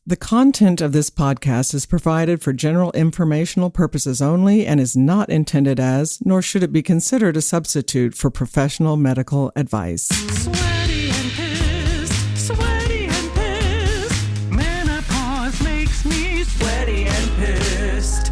The content of this podcast is provided for general informational purposes only and is not intended as, nor should it be considered a substitute for professional medical advice. Sweaty and pissed. Menopause makes me sweaty and pissed.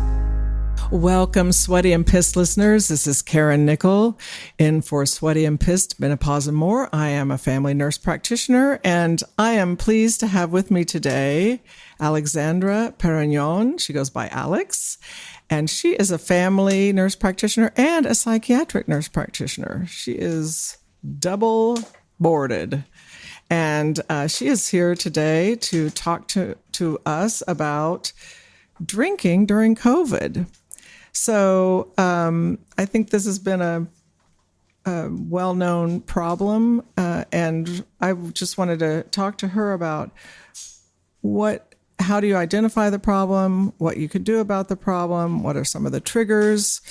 Welcome, Sweaty and Pissed listeners. This is Karen Nickel in for Sweaty and Pissed, Menopause and More. I am a family nurse practitioner, and I am pleased to have with me today Alexandra Perrignon. She goes by Alex, and she is a family nurse practitioner and a psychiatric nurse practitioner. She is double boarded, and she is here today to talk to us about drinking during COVID. So I think this has been a well-known problem, and I just wanted to talk to her about how do you identify the problem, what you could do about the problem, what are some of the triggers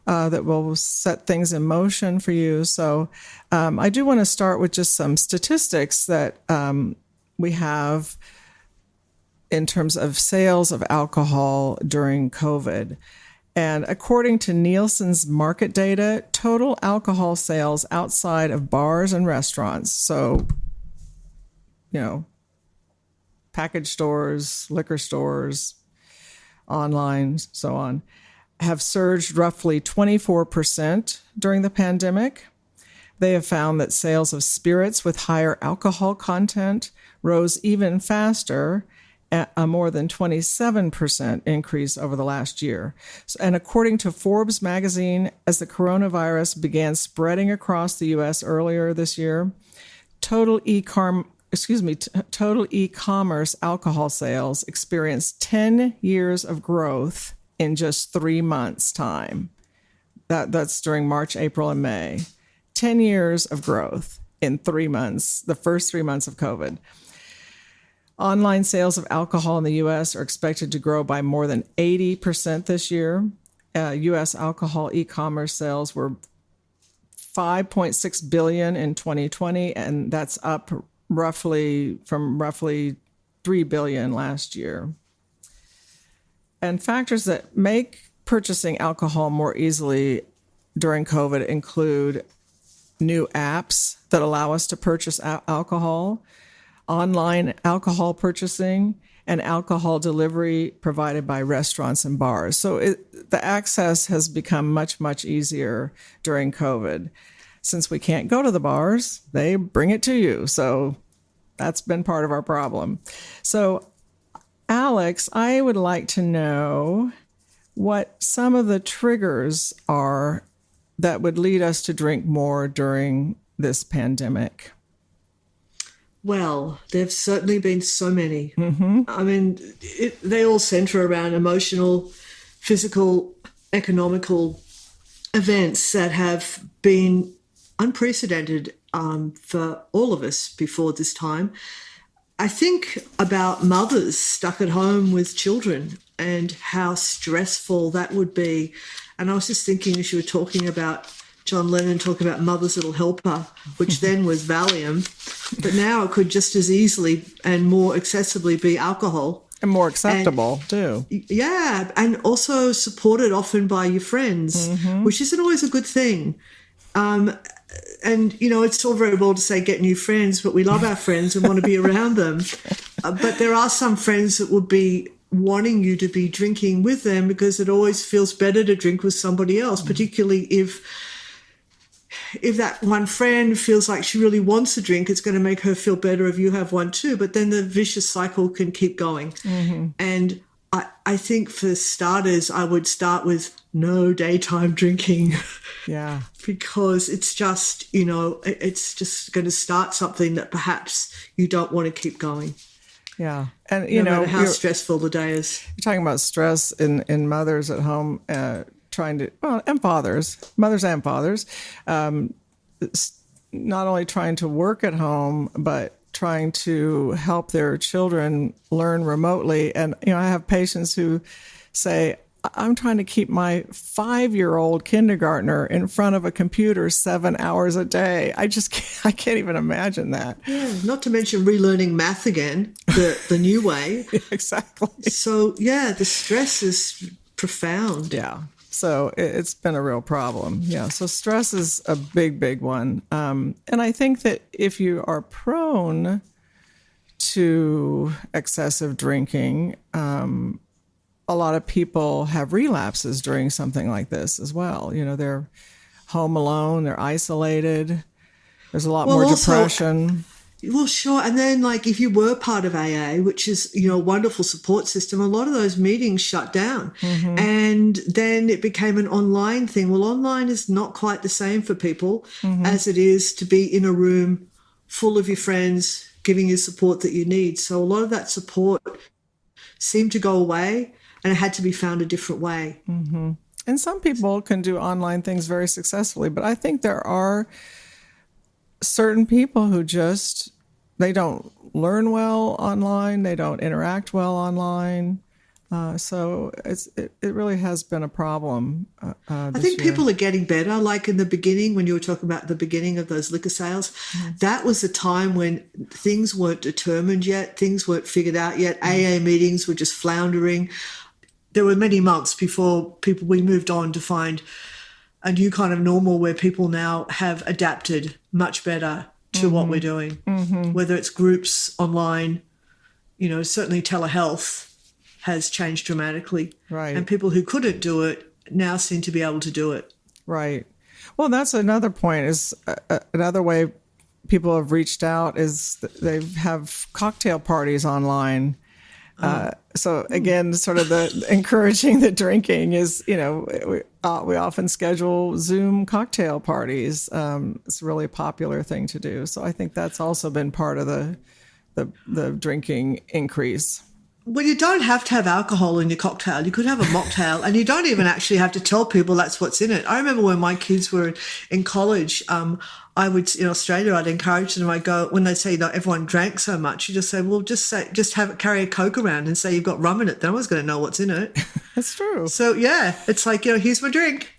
that will set things in motion for you. So I do want to start with just some statistics that we have in terms of sales of alcohol during COVID. And according to Nielsen's market data, total alcohol sales outside of bars and restaurants, so, package stores, liquor stores, online, so on, have surged roughly 24% during the pandemic. They have found that sales of spirits with higher alcohol content rose even faster, at a more than 27% increase over the last year. And according to Forbes magazine, as the coronavirus began spreading across the U.S. earlier this year, total e-commerce alcohol sales experienced 10 years of growth in just 3 months' time. That's during March, April, and May. 10 years of growth in 3 months, the first 3 months of COVID. Online sales of alcohol in the U.S. are expected to grow by more than 80% this year. U.S. alcohol e-commerce sales were $5.6 billion in 2020, and that's up from roughly $3 billion last year. And factors that make purchasing alcohol more easily during COVID include new apps that allow us to purchase alcohol, online alcohol purchasing, and alcohol delivery provided by restaurants and bars. So the access has become much, much easier during COVID. Since we can't go to the bars, they bring it to you. So that's been part of our problem. So, Alex, I would like to know what some of the triggers are that would lead us to drink more during this pandemic. Well, there've certainly been so many. Mm-hmm. I mean, they all center around emotional, physical, economical events that have been unprecedented for all of us before this time. I think about mothers stuck at home with children and how stressful that would be. And I was just thinking, as you were talking about John Lennon talking about mother's little helper, which then was Valium, but now it could just as easily and more accessibly be alcohol. And more acceptable, too. Yeah, and also supported often by your friends, which isn't always a good thing. And, it's all very well to say get new friends, but we love our friends and want to be around them. But there are some friends that would be wanting you to be drinking with them because it always feels better to drink with somebody else, particularly if that one friend feels like she really wants a drink, it's going to make her feel better if you have one too. But then the vicious cycle can keep going. Mm-hmm. And I think for starters, I would start with no daytime drinking. Yeah. Because it's just, it's just going to start something that perhaps you don't want to keep going. Yeah. And, no matter how stressful the day is. You're talking about stress in mothers at home, and mothers and fathers, not only trying to work at home, but trying to help their children learn remotely. And, I have patients who say, I'm trying to keep my 5-year-old kindergartner in front of a computer 7 hours a day. I can't even imagine that. Yeah, not to mention relearning math again, the new way. Exactly. So, yeah, the stress is profound. Yeah. So it's been a real problem. Yeah. So stress is a big, big one. And I think that if you are prone to excessive drinking, a lot of people have relapses during something like this as well. You know, they're home alone, they're isolated. There's a lot more depression. Well, sure. And then, like, if you were part of AA, which is, you know, a wonderful support system, a lot of those meetings shut down. And then it became an online thing. Well, online is not quite the same for people as it is to be in a room full of your friends giving you support that you need. So a lot of that support seemed to go away, and it had to be found a different way. And some people can do online things very successfully, but I think there are certain people who they don't learn well online, they don't interact well online. So it really has been a problem. I think people are getting better. Like in the beginning, when you were talking about the beginning of those liquor sales, that was a time when things weren't determined yet, things weren't figured out yet. AA meetings were just floundering. There were many months before we moved on to find a new kind of normal where people now have adapted much better to what we're doing, whether it's groups online, you know, certainly telehealth has changed dramatically. Right. And people who couldn't do it now seem to be able to do it. Right. Well, that's another point is another way people have reached out is they have cocktail parties online. So again, sort of the encouraging the drinking is, you know, we often schedule Zoom cocktail parties. It's a really popular thing to do. So I think that's also been part of the drinking increase. Well, you don't have to have alcohol in your cocktail. You could have a mocktail, and you don't even actually have to tell people that's what's in it. I remember when my kids were in college, I would, in Australia, I'd encourage them. I go, when they say, you know, everyone drank so much, you just say, well, carry a Coke around and say you've got rum in it. Then I was going to know what's in it. That's true. So, yeah, it's like, you know, here's my drink.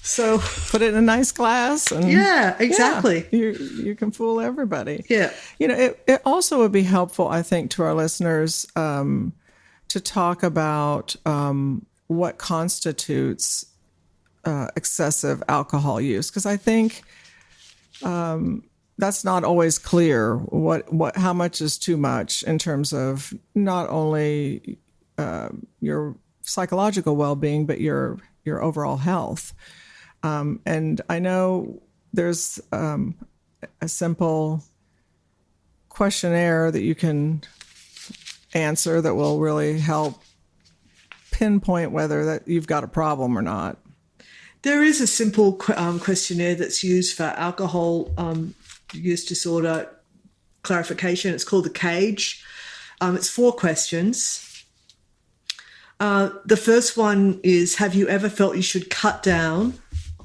So put it in a nice glass. And yeah, exactly. Yeah, you can fool everybody. Yeah. You know, it also would be helpful, I think, to our listeners to talk about what constitutes excessive alcohol use, because I think that's not always clear. How much is too much in terms of not only your psychological well-being, but your overall health. And I know there's a simple questionnaire that you can answer that will really help pinpoint whether that you've got a problem or not. There is a simple questionnaire that's used for alcohol use disorder clarification. It's called the CAGE. It's 4 questions. The first one is, have you ever felt you should cut down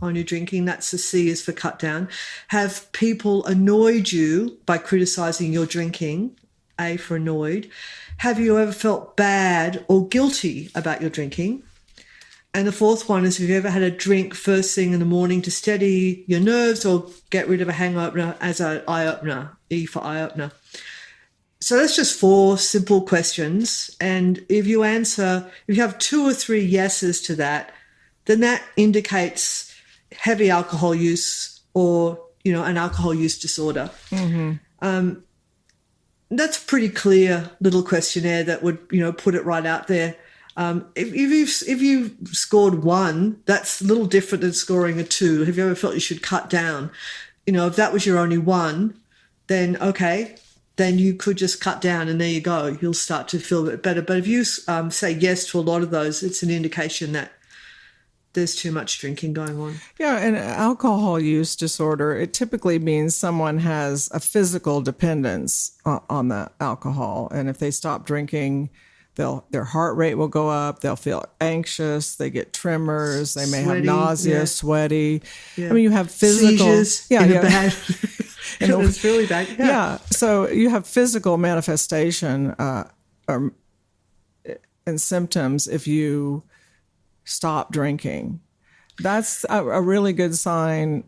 on your drinking? That's the C is for cut down. Have people annoyed you by criticizing your drinking? A for annoyed. Have you ever felt bad or guilty about your drinking? And the 4th one is, have you ever had a drink first thing in the morning to steady your nerves or get rid of a hangover as an eye opener? E for eye opener. So that's just 4 simple questions. And if you have 2 or 3 yeses to that, then that indicates heavy alcohol use or, you know, an alcohol use disorder. That's a pretty clear little questionnaire that would, you know, put it right out there. If you scored 1, that's a little different than scoring a 2. Have you ever felt you should cut down? You know, if that was your only 1, then okay, then you could just cut down and there you go. You'll start to feel a bit better. But if you say yes to a lot of those, it's an indication that there's too much drinking going on. Yeah, and alcohol use disorder, it typically means someone has a physical dependence on the alcohol. And if they stop drinking, their heart rate will go up. They'll feel anxious. They get tremors. They may have nausea, sweaty. Yeah. I mean, you have physical seizures. Bad. It's really bad. Yeah. So you have physical manifestation and symptoms if you stop drinking. That's a really good sign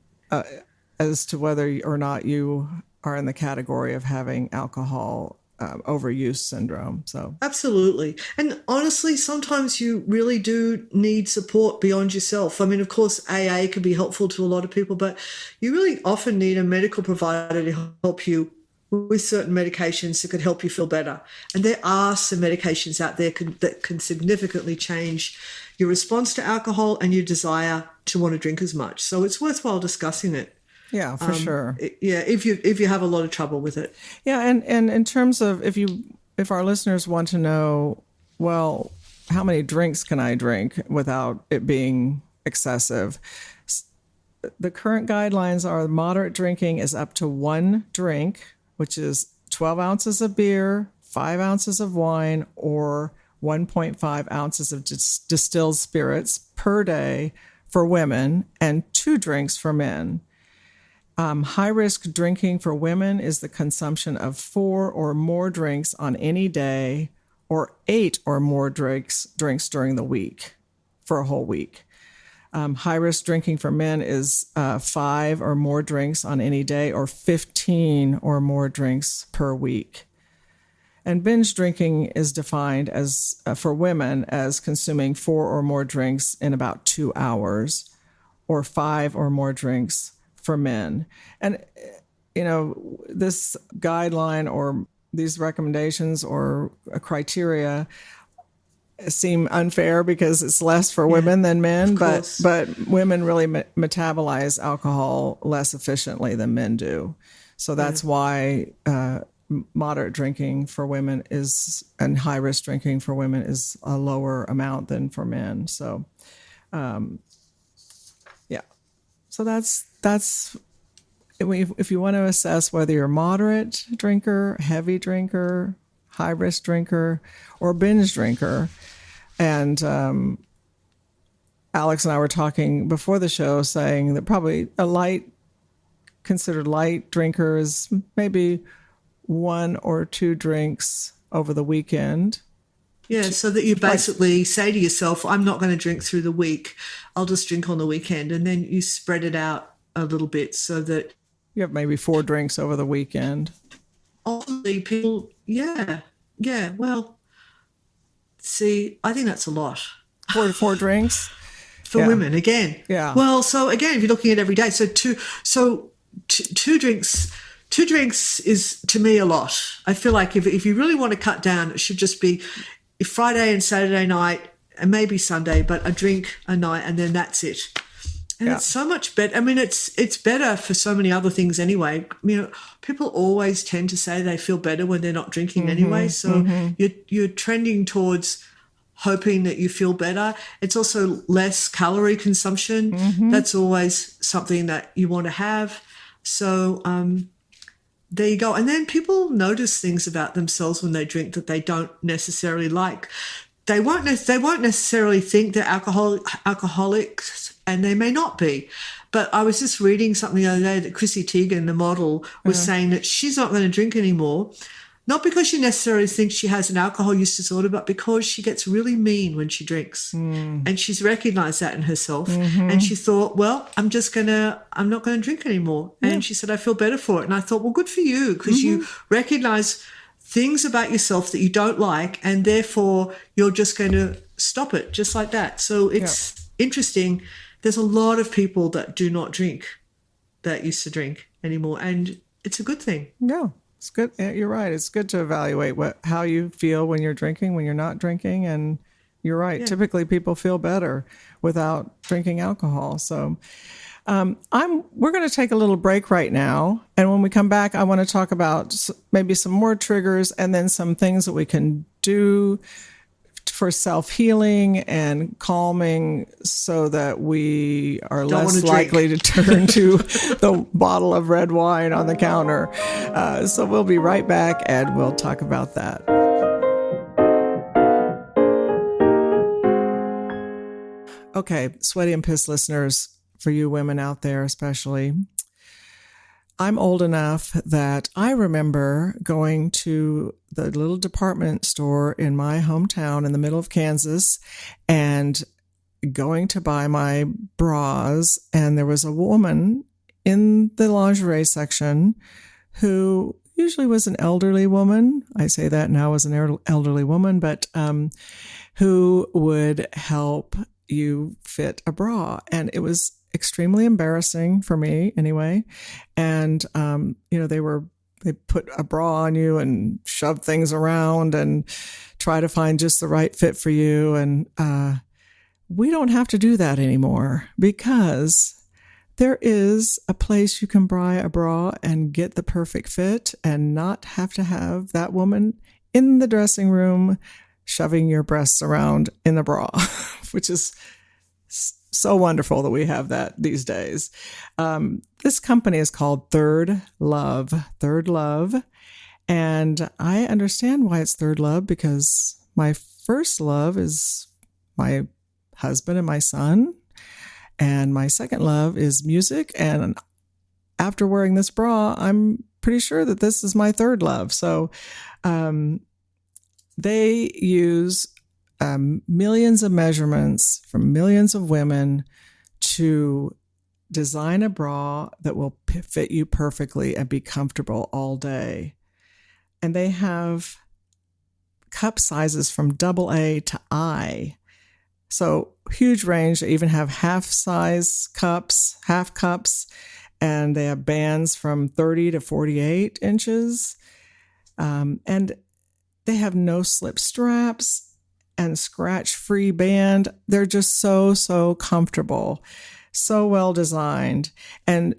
as to whether or not you are in the category of having alcohol overuse syndrome. So Absolutely. And honestly, sometimes you really do need support beyond yourself. I mean, of course, AA can be helpful to a lot of people, but you really often need a medical provider to help you with certain medications that could help you feel better. And there are some medications out there that can significantly change your response to alcohol and your desire to want to drink as much. So it's worthwhile discussing it. yeah, for sure. If you have a lot of trouble with it. Yeah, and in terms of if our listeners want to know, well, how many drinks can I drink without it being excessive? The current guidelines are moderate drinking is up to 1 drink, which is 12 ounces of beer, 5 ounces of wine, or 1.5 ounces of distilled spirits per day for women, and 2 drinks for men. High-risk drinking for women is the consumption of 4 or more drinks on any day, or 8 or more drinks during the week, for a whole week. High-risk drinking for men is 5 or more drinks on any day, or 15 or more drinks per week. And binge drinking is defined as for women as consuming 4 or more drinks in about 2 hours, or 5 or more drinks for men. And, this guideline or these recommendations or criteria seem unfair because it's less for women than men, but women really metabolize alcohol less efficiently than men do. So that's why moderate drinking for women and high risk drinking for women is a lower amount than for men. So, So that's if you want to assess whether you're a moderate drinker, heavy drinker, high risk drinker, or binge drinker. And Alex and I were talking before the show, saying that probably considered light drinker is maybe 1 or 2 drinks over the weekend. Yeah, so that you basically say to yourself, I'm not going to drink through the week. I'll just drink on the weekend. And then you spread it out a little bit so that you have maybe 4 drinks over the weekend. Ultimately, people, well, see, I think that's a lot. 4 drinks? For women, again. Yeah. Well, so again, if you're looking at every day, so two drinks... 2 drinks is, to me, a lot. I feel like if you really want to cut down, it should just be Friday and Saturday night and maybe Sunday, but a drink a night and then that's it. And it's so much better. I mean, it's better for so many other things anyway. People always tend to say they feel better when they're not drinking anyway. So you're trending towards hoping that you feel better. It's also less calorie consumption. That's always something that you want to have. So there you go. And then people notice things about themselves when they drink that they don't necessarily like. They won't necessarily think they're alcoholics, and they may not be. But I was just reading something the other day that Chrissy Teigen, the model, was saying that she's not going to drink anymore. Not because she necessarily thinks she has an alcohol use disorder, but because she gets really mean when she drinks. And she's recognized that in herself. And she thought, well, I'm not going to drink anymore. And she said, I feel better for it. And I thought, well, good for you, because you recognize things about yourself that you don't like, and therefore you're just going to stop it just like that. So it's interesting. There's a lot of people that do not drink that used to drink anymore. And it's a good thing. Yeah. It's good. You're right. It's good to evaluate how you feel when you're drinking, when you're not drinking. And you're right. Yeah. Typically, people feel better without drinking alcohol. So we're going to take a little break right now. And when we come back, I want to talk about maybe some more triggers and then some things that we can do for self-healing and calming so that we are less likely to turn to the bottle of red wine on the counter. So we'll be right back and we'll talk about that. Okay, Sweaty and Pissed listeners, for you women out there especially, I'm old enough that I remember going to the little department store in my hometown in the middle of Kansas and going to buy my bras, and there was a woman in the lingerie section who usually was an elderly woman. I say that now as an elderly woman, but who would help you fit a bra. And it was extremely embarrassing for me anyway. And, they put a bra on you and shove things around and try to find just the right fit for you. And we don't have to do that anymore, because there is a place you can buy a bra and get the perfect fit and not have to have that woman in the dressing room shoving your breasts around in the bra, which is so wonderful that we have that these days. This company is called Third Love. And I understand why it's Third Love, because my first love is my husband and my son. And my second love is music. And after wearing this bra, I'm pretty sure that this is my third love. So they use millions of measurements from millions of women to design a bra that will fit you perfectly and be comfortable all day. And they have cup sizes from AA to I. So huge range. They even have half cups, and they have bands from 30 to 48 inches. And they have no slip straps and scratch-free band. They're just so comfortable, so well designed. And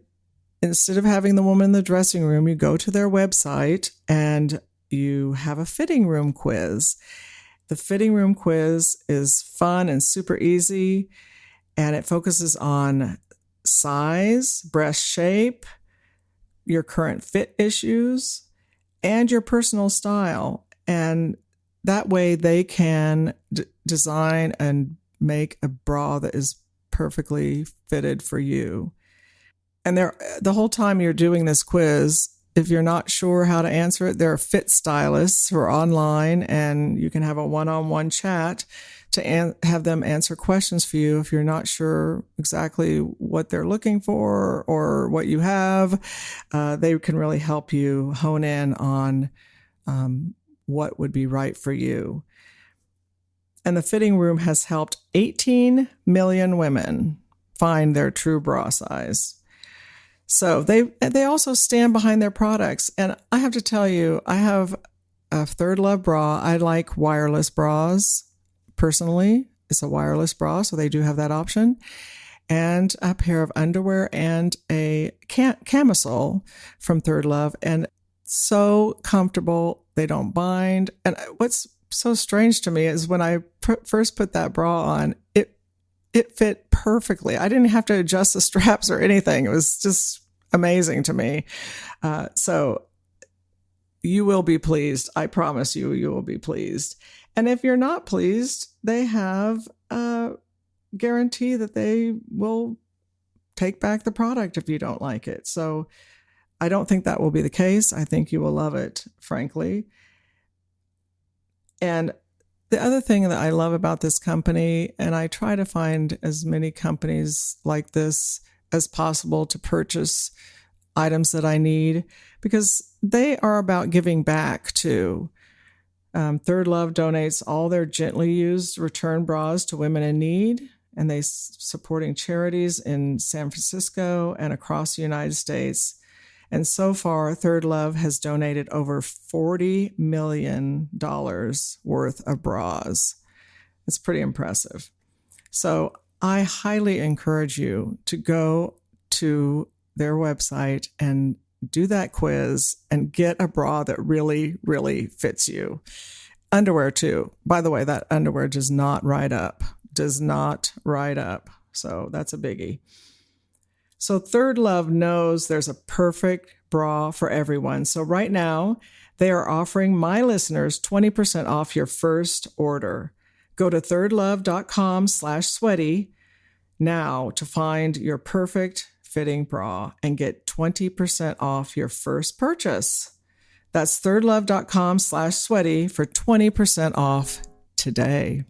instead of having the woman in the dressing room, you go to their website and you have a fitting room quiz. The fitting room quiz is fun and super easy, and it focuses on size, breast shape, your current fit issues, and your personal style. And that way they can design and make a bra that is perfectly fitted for you. And the whole time you're doing this quiz, if you're not sure how to answer it, there are fit stylists who are online, and you can have a one-on-one chat to have them answer questions for you if you're not sure exactly what they're looking for or what you have. They can really help you hone in on what would be right for you. And the fitting room has helped 18 million women find their true bra size. So they also stand behind their products. And I have to tell you, I have a Third Love bra. I like wireless bras personally. It's a wireless bra, so they do have that option. And a pair of underwear and a camisole from Third Love. And so comfortable. They don't bind. And what's so strange to me is when I first put that bra on, it fit perfectly. I didn't have to adjust the straps or anything. It was just amazing to me. So you will be pleased. I promise you, you will be pleased. And if you're not pleased, they have a guarantee that they will take back the product if you don't like it. So I don't think that will be the case. I think you will love it, frankly. And the other thing that I love about this company, and I try to find as many companies like this as possible to purchase items that I need, because they are about giving back too. Third Love donates all their gently used return bras to women in need, and they supporting charities in San Francisco and across the United States. And so far, Third Love has donated over $40 million worth of bras. It's pretty impressive. So I highly encourage you to go to their website and do that quiz and get a bra that really, really fits you. Underwear too. By the way, that underwear does not ride up. So that's a biggie. So Third Love knows there's a perfect bra for everyone. So right now, they are offering my listeners 20% off your first order. Go to thirdlove.com/sweaty now to find your perfect fitting bra and get 20% off your first purchase. That's thirdlove.com/sweaty for 20% off today.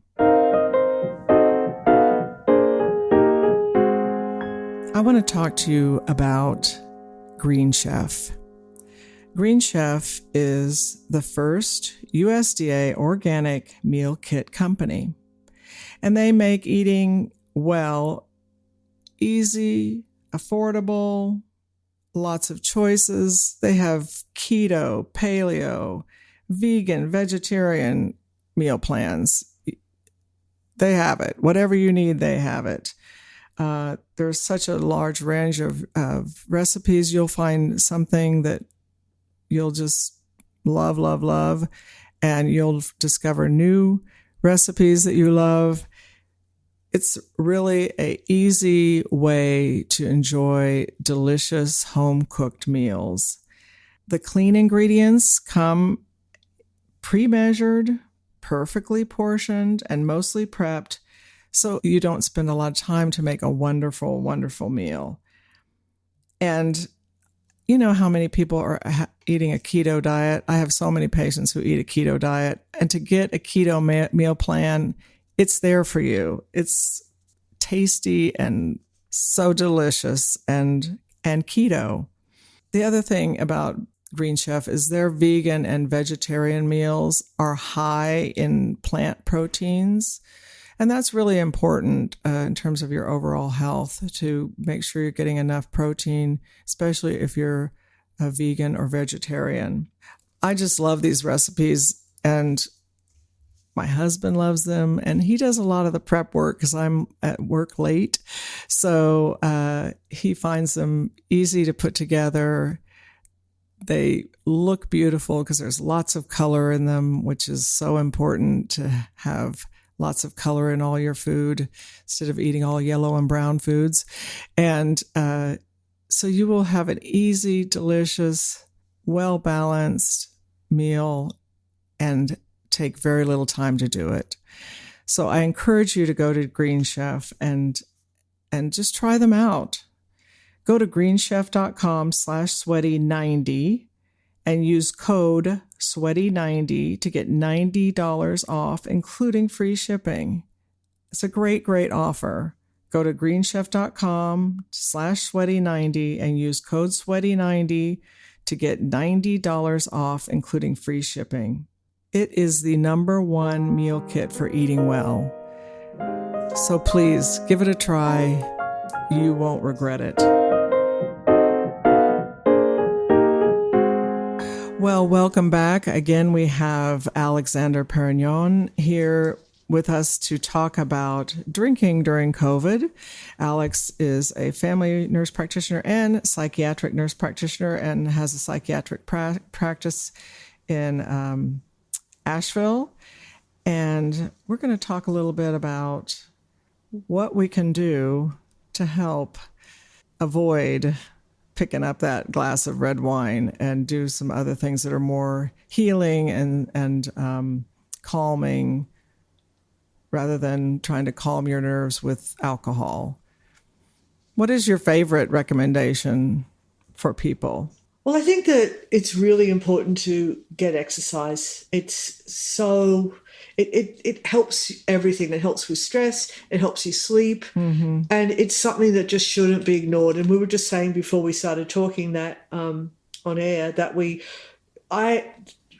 I want to talk to you about Green Chef. Green Chef is the first USDA organic meal kit company, and they make eating well easy, affordable, lots of choices. They have keto, paleo, vegan, vegetarian meal plans. They have it. Whatever you need, they have it. There's such a large range of recipes. You'll find something that you'll just love, love, love, and you'll discover new recipes that you love. It's really an easy way to enjoy delicious home-cooked meals. The clean ingredients come pre-measured, perfectly portioned, and mostly prepped, so you don't spend a lot of time to make a wonderful, wonderful meal. And you know how many people are eating a keto diet? I have so many patients who eat a keto diet, and to get a keto meal plan, it's there for you. It's tasty and so delicious and keto. The other thing about Green Chef is their vegan and vegetarian meals are high in plant proteins. And that's really important in terms of your overall health, to make sure you're getting enough protein, especially if you're a vegan or vegetarian. I just love these recipes, and my husband loves them, and he does a lot of the prep work because I'm at work late. So he finds them easy to put together. They look beautiful because there's lots of color in them, which is so important to have lots of color in all your food instead of eating all yellow and brown foods. And so you will have an easy, delicious, well-balanced meal and take very little time to do it. So I encourage you to go to Green Chef and just try them out. Go to greenchef.com/sweaty90 and use code sweaty90 to get $90 off, including free shipping. It's a great, great offer. Go to greenchef.com/sweaty90 and use code sweaty90 to get $90 off, including free shipping. It is the #1 meal kit for eating well. So please give it a try. You won't regret it. Well, welcome back. Again, we have Alexandra Perrignon here with us to talk about drinking during COVID. Alex is a family nurse practitioner and psychiatric nurse practitioner and has a psychiatric practice in Asheville. And we're going to talk a little bit about what we can do to help avoid picking up that glass of red wine and do some other things that are more healing and calming, rather than trying to calm your nerves with alcohol. What is your favorite recommendation for people? Well, I think that it's really important to get exercise. It helps everything. It helps with stress. It helps you sleep. Mm-hmm. And it's something that just shouldn't be ignored. And we were just saying before we started talking that on air that I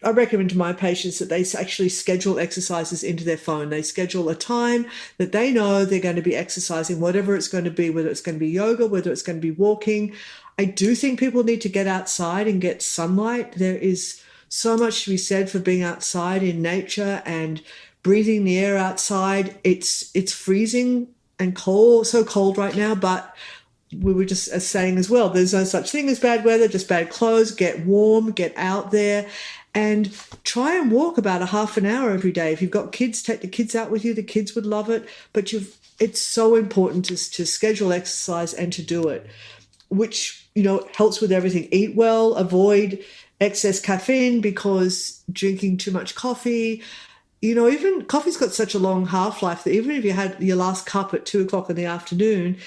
recommend to my patients that they actually schedule exercises into their phone. They schedule a time that they know they're going to be exercising, whatever it's going to be, whether it's going to be yoga, whether it's going to be walking. I do think people need to get outside and get sunlight. There is so much to be said for being outside in nature and breathing the air outside. It's freezing and cold, so cold right now, but we were just saying as well, there's no such thing as bad weather, just bad clothes. Get warm, get out there, and try and walk about a half an hour every day. If you've got kids, take the kids out with you. The kids would love it, but it's so important to schedule exercise and to do it, which, helps with everything. Eat well, avoid excess caffeine, because drinking too much coffee, even coffee's got such a long half-life that even if you had your last cup at 2:00 in the afternoon,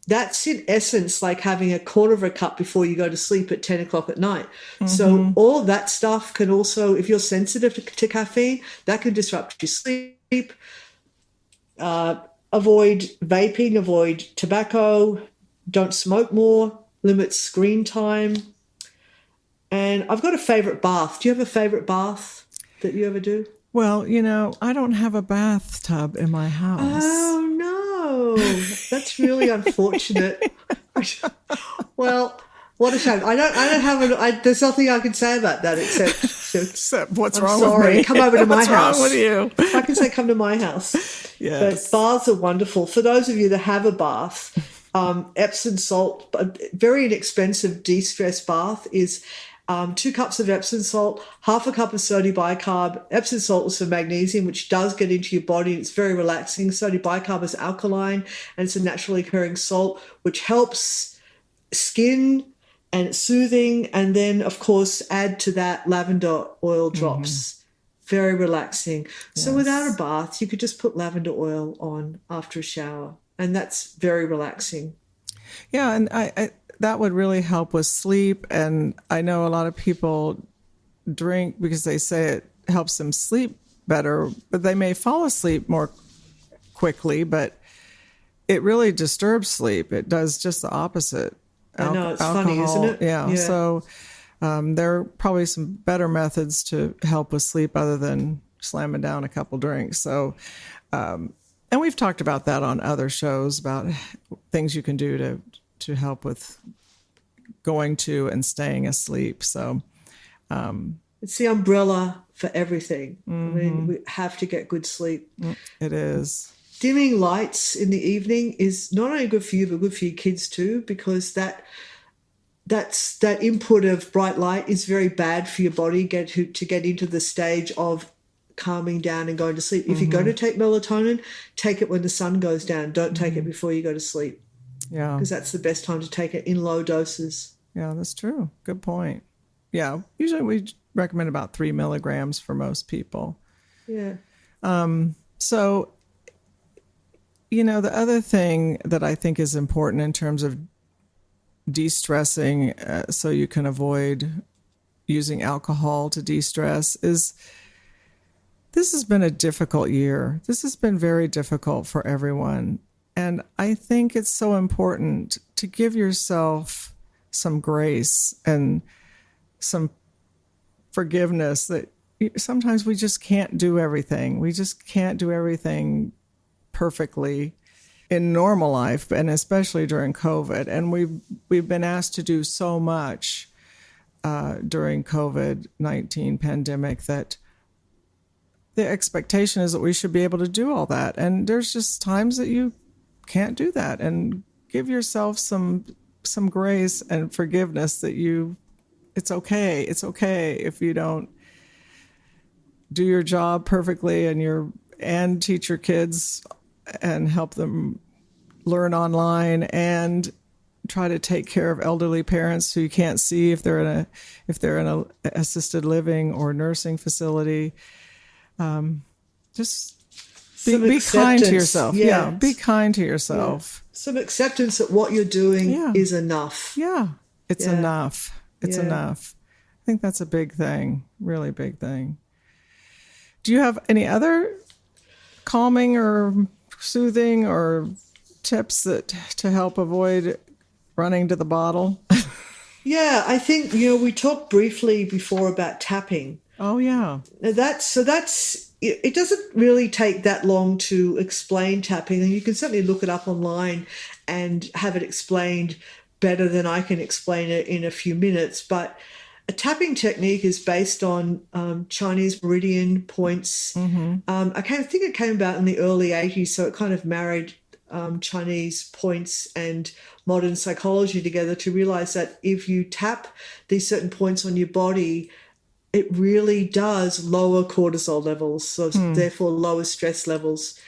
that's in essence like having a quarter of a cup before you go to sleep at 10:00 at night. Mm-hmm. So all of that stuff can also, if you're sensitive to caffeine, that can disrupt your sleep. Avoid vaping, avoid tobacco, don't smoke more, limit screen time. And I've got a favorite bath. Do you have a favorite bath that you ever do? Well, I don't have a bathtub in my house. Oh, no. That's really unfortunate. Well, what a shame. I don't have there's nothing I can say about that Except what's I'm wrong sorry. with me? Come over to my what's house. What's wrong with you? I can say come to my house. Yes. But baths are wonderful. For those of you that have a bath, Epsom salt, a very inexpensive de-stress bath is 2 cups of Epsom salt, half a cup of sodium bicarb. Epsom salt is for magnesium, which does get into your body. It's very relaxing. Sodium bicarb is alkaline, and it's a naturally occurring salt, which helps skin and it's soothing. And then, of course, add to that lavender oil drops. Very relaxing. Yes. So without a bath, you could just put lavender oil on after a shower, and that's very relaxing. Yeah, and I that would really help with sleep. And I know a lot of people drink because they say it helps them sleep better, but they may fall asleep more quickly, but it really disturbs sleep. It does just the opposite. I know, it's funny, isn't it? Yeah. So there are probably some better methods to help with sleep other than slamming down a couple drinks. So, and we've talked about that on other shows about things you can do to help with going to and staying asleep. So it's the umbrella for everything. I mean, we have to get good sleep. It is. Dimming lights in the evening is not only good for you, but good for your kids too, because that input of bright light is very bad for your body to get into the stage of calming down and going to sleep. If you're going to take melatonin, take it when the sun goes down. Don't take it before you go to sleep. Yeah. Because that's the best time to take it in low doses. Yeah, that's true. Good point. Yeah. Usually we recommend about 3 milligrams for most people. Yeah. So, the other thing that I think is important in terms of de-stressing so you can avoid using alcohol to de-stress is this has been a difficult year. This has been very difficult for everyone. And I think it's so important to give yourself some grace and some forgiveness that sometimes we just can't do everything. We just can't do everything perfectly in normal life, and especially during COVID. And we've been asked to do so much during COVID-19 pandemic that the expectation is that we should be able to do all that. And there's just times that you can't do that, and give yourself some grace and forgiveness that it's okay if you don't do your job perfectly and teach your kids and help them learn online and try to take care of elderly parents who you can't see if they're in a assisted living or nursing facility. Just be kind to yourself. Yes. Yeah, be kind to yourself. Yeah. Some acceptance that what you're doing is enough. Yeah, it's enough. It's Yeah. enough. I think that's a big thing, really big thing. Do you have any other calming or soothing or tips to help avoid running to the bottle? Yeah, I think, we talked briefly before about tapping. Oh, yeah. It doesn't really take that long to explain tapping, and you can certainly look it up online and have it explained better than I can explain it in a few minutes. But a tapping technique is based on Chinese Meridian points. I think it came about in the early 80s, so it kind of married Chinese points and modern psychology together to realize that if you tap these certain points on your body, it really does lower cortisol levels, so therefore lower stress levels.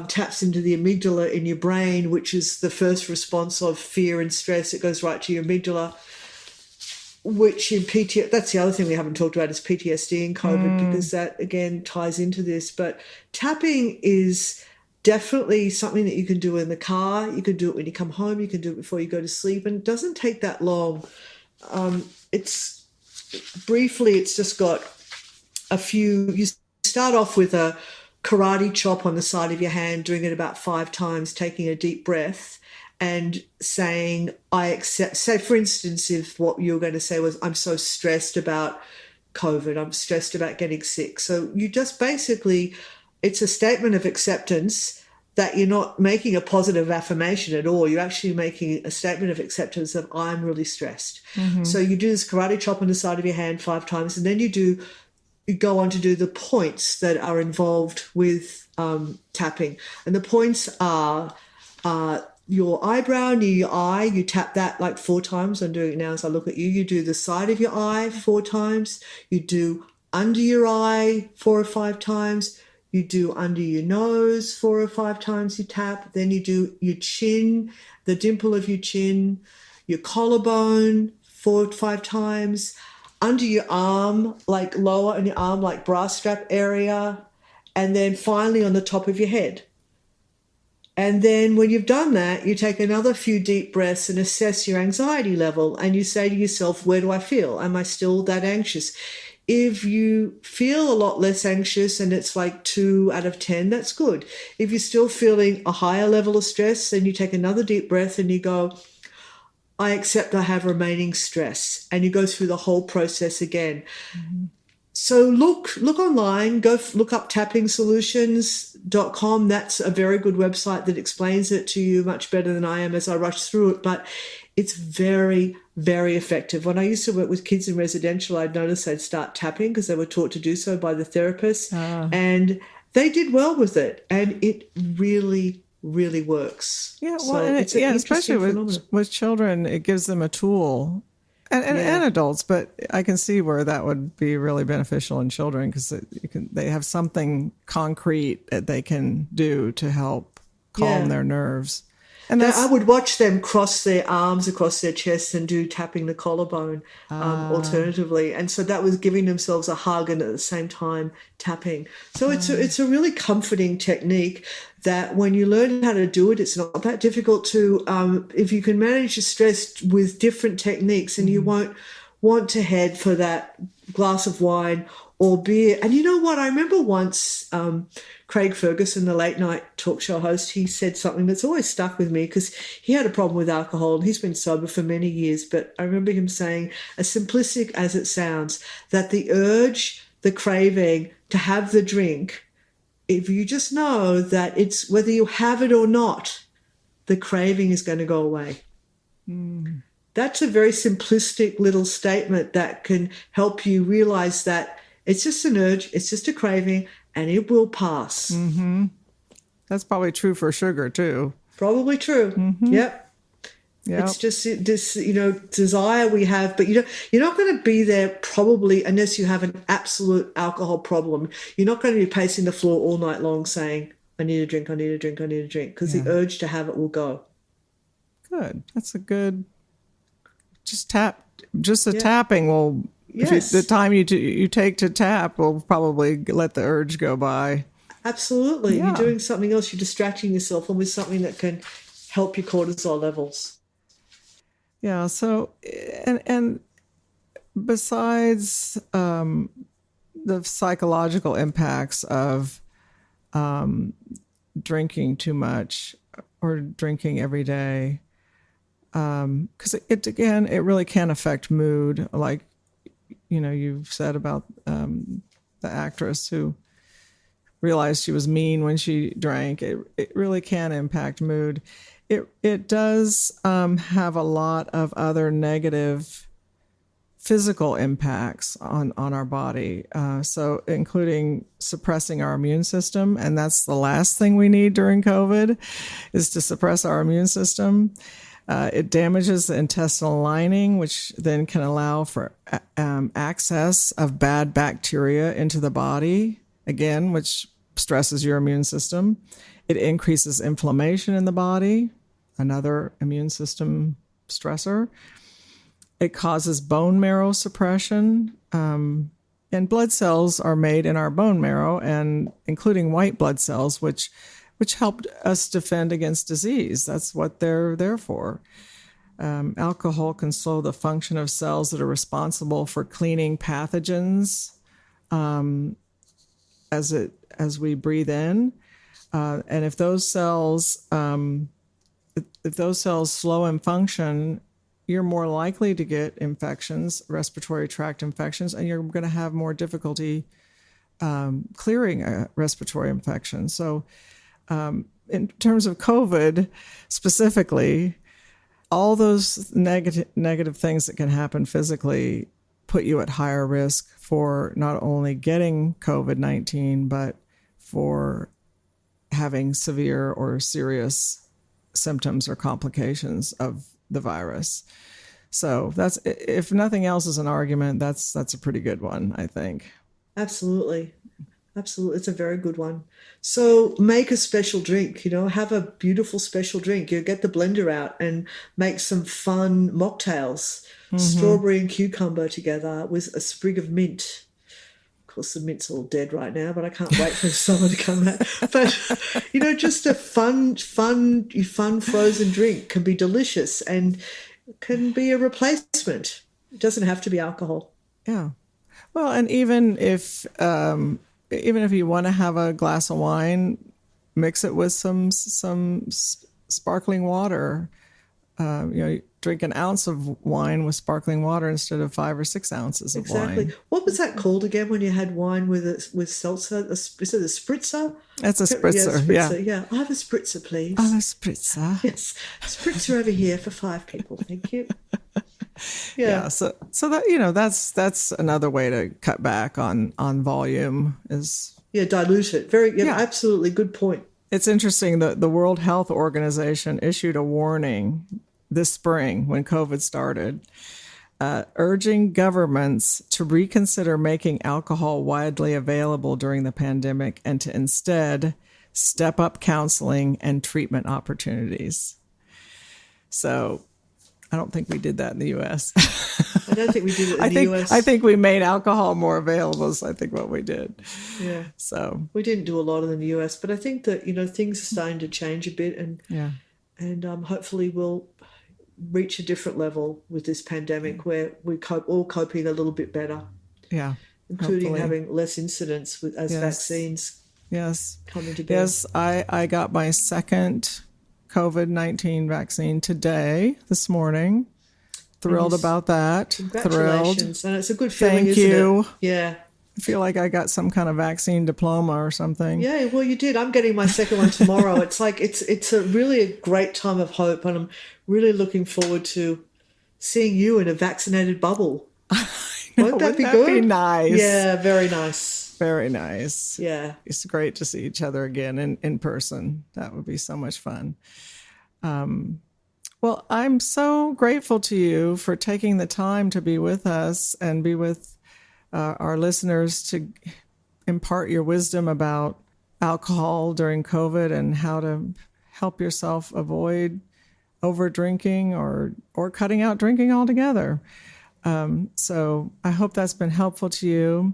Taps into the amygdala in your brain, which is the first response of fear and stress. It goes right to your amygdala, which in PTSD, that's the other thing we haven't talked about is PTSD and COVID, because that, again, ties into this. But tapping is definitely something that you can do in the car. You can do it when you come home. You can do it before you go to sleep. And it doesn't take that long. It's just got a few. You start off with a karate chop on the side of your hand, doing it about 5 times, taking a deep breath. and saying, I accept, say, for instance, if what you were going to say was, I'm so stressed about COVID, I'm stressed about getting sick. So you just basically, it's a statement of acceptance that you're not making a positive affirmation at all. You're actually making a statement of acceptance of, I'm really stressed. So you do this karate chop on the side of your hand 5 times, and then you go on to do the points that are involved with tapping. And the points are your eyebrow near your eye. You tap that like 4 times. I'm doing it now as I look at you. You do the side of your eye 4 times. You do under your eye 4 or 5 times. You do under your nose 4 or 5 times you tap. Then you do your chin, the dimple of your chin, your collarbone 4 or 5 times. Under your arm, like lower in your arm, like bra strap area, and then finally on the top of your head. And then when you've done that, you take another few deep breaths and assess your anxiety level, and you say to yourself, where do I feel? Am I still that anxious? If you feel a lot less anxious and it's like 2 out of 10, that's good. If you're still feeling a higher level of stress, then you take another deep breath and you go, I accept I have remaining stress, and you go through the whole process again. So look online, look up tappingsolutions.com. That's a very good website that explains it to you much better than I am as I rush through it, but it's very, very effective. When I used to work with kids in residential, I'd notice they'd start tapping because they were taught to do so by the therapist, and they did well with it, and it really works. Yeah, well, So and it's an especially interesting with children, it gives them a tool, and adults. But I can see where that would be really beneficial in children because they have something concrete that they can do to help calm their nerves. And I would watch them cross their arms across their chest and do tapping the collarbone alternatively. And so that was giving themselves a hug and at the same time tapping. So it's a really comforting technique that when you learn how to do it, it's not that difficult to, if you can manage your stress with different techniques, and you won't want to head for that glass of wine or beer. And you know what? I remember once Craig Ferguson, the late night talk show host, he said something that's always stuck with me because he had a problem with alcohol and he's been sober for many years. But I remember him saying, as simplistic as it sounds, that the urge, the craving to have the drink, if you just know that it's whether you have it or not, the craving is going to go away. That's a very simplistic little statement that can help you realize that it's just an urge, it's just a craving, and it will pass. That's probably true for sugar too. Probably true. Yep. It's just this, desire we have, but you're not going to be there probably unless you have an absolute alcohol problem. You're not going to be pacing the floor all night long saying, I need a drink, I need a drink, I need a drink, because the urge to have it will go. Good. That's a good, tapping will, the time you take to tap will probably let the urge go by. Absolutely. You're doing something else, you're distracting yourself with something that can help your cortisol levels. Yeah. So, and besides the psychological impacts of drinking too much or drinking every day, because it really can affect mood. Like, you've said about the actress who realized she was mean when she drank. It really can impact mood. It does have a lot of other negative physical impacts on our body, so including suppressing our immune system, and that's the last thing we need during COVID, is to suppress our immune system. It damages the intestinal lining, which then can allow for access of bad bacteria into the body, again, which stresses your immune system. It increases inflammation in the body, another immune system stressor. It causes bone marrow suppression, and blood cells are made in our bone marrow, and including white blood cells, which helped us defend against disease. That's what they're there for. Alcohol can slow the function of cells that are responsible for cleaning pathogens as we breathe in. And if those cells, if those cells slow in function, you're more likely to get infections, respiratory tract infections, and you're going to have more difficulty clearing a respiratory infection. So in terms of COVID specifically, all those negative things that can happen physically put you at higher risk for not only getting COVID-19, but for having severe or serious symptoms or complications of the virus. So that's, if nothing else is an argument, that's a pretty good one, I think. Absolutely. Absolutely. It's a very good one. So make a special drink, have a beautiful special drink. You get the blender out and make some fun mocktails, strawberry and cucumber together with a sprig of mint. Of course, the mint's all dead right now, but I can't wait for summer to come back. But, just a fun frozen drink can be delicious and can be a replacement. It doesn't have to be alcohol. Yeah. Well, and even if you want to have a glass of wine, mix it with some sparkling water. Drink an ounce of wine with sparkling water instead of 5 or 6 ounces of wine. Exactly. What was that called again when you had wine with seltzer? Is it a spritzer? That's a spritzer. Yeah. I'll have a spritzer, please. I'll have a spritzer. Yes. Spritzer over here for 5 people. Thank you. Yeah. So that that's another way to cut back on volume is dilute it. Absolutely good point. It's interesting that the World Health Organization issued a warning this spring when COVID started, urging governments to reconsider making alcohol widely available during the pandemic and to instead step up counseling and treatment opportunities. So I don't think we did that in the U.S. I don't think we did it in the U.S. I think we made alcohol more available is I think what we did. Yeah. So we didn't do a lot in the U.S., but I think that, things are starting to change a bit and hopefully we'll reach a different level with this pandemic where we all coping a little bit better. Yeah. Including hopefully. Having less incidents as vaccines come into being. Yes, I got my second COVID-19 vaccine this morning. Thrilled about that. Congratulations. Thrilled. And it's a good feeling, Thank isn't you. it? Yeah. I feel like I got some kind of vaccine diploma or something. Yeah, well, you did. I'm getting my second one tomorrow. It's like it's really a great time of hope, and I'm really looking forward to seeing you in a vaccinated bubble. Won't that be good? Be nice? Yeah, very nice. Very nice. Yeah. It's great to see each other again in person. That would be so much fun. Well, I'm so grateful to you for taking the time to be with us and be with our listeners to impart your wisdom about alcohol during COVID and how to help yourself avoid over drinking or cutting out drinking altogether. So I hope that's been helpful to you.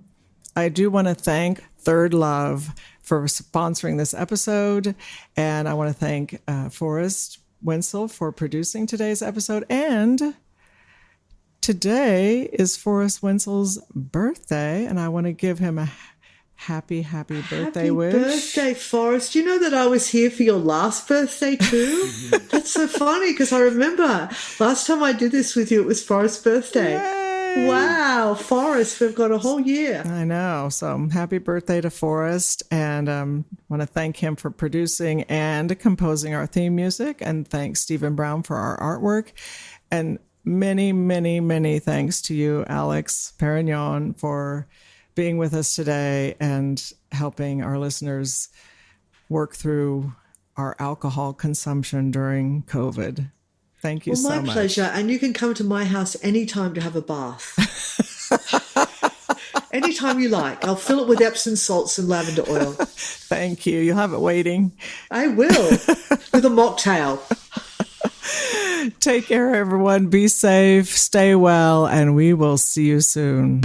I do want to thank Third Love for sponsoring this episode. And I want to thank Forrest Wenzel for producing today's episode. And today is Forrest Wenzel's birthday, and I want to give him a happy birthday wish. Happy birthday, Forrest. You know that I was here for your last birthday too? That's so funny because I remember last time I did this with you, it was Forrest's birthday. Yay! Wow, Forrest, we've got a whole year. I know. So happy birthday to Forrest, and want to thank him for producing and composing our theme music, and thanks Stephen Brown for our artwork. And many, many, many thanks to you, Alex Perrignon, for being with us today and helping our listeners work through our alcohol consumption during COVID. Thank you so much. My pleasure. And you can come to my house anytime to have a bath. Anytime you like. I'll fill it with Epsom salts and lavender oil. Thank you. You'll have it waiting. I will. With a mocktail. Take care, everyone. Be safe, stay well, and we will see you soon.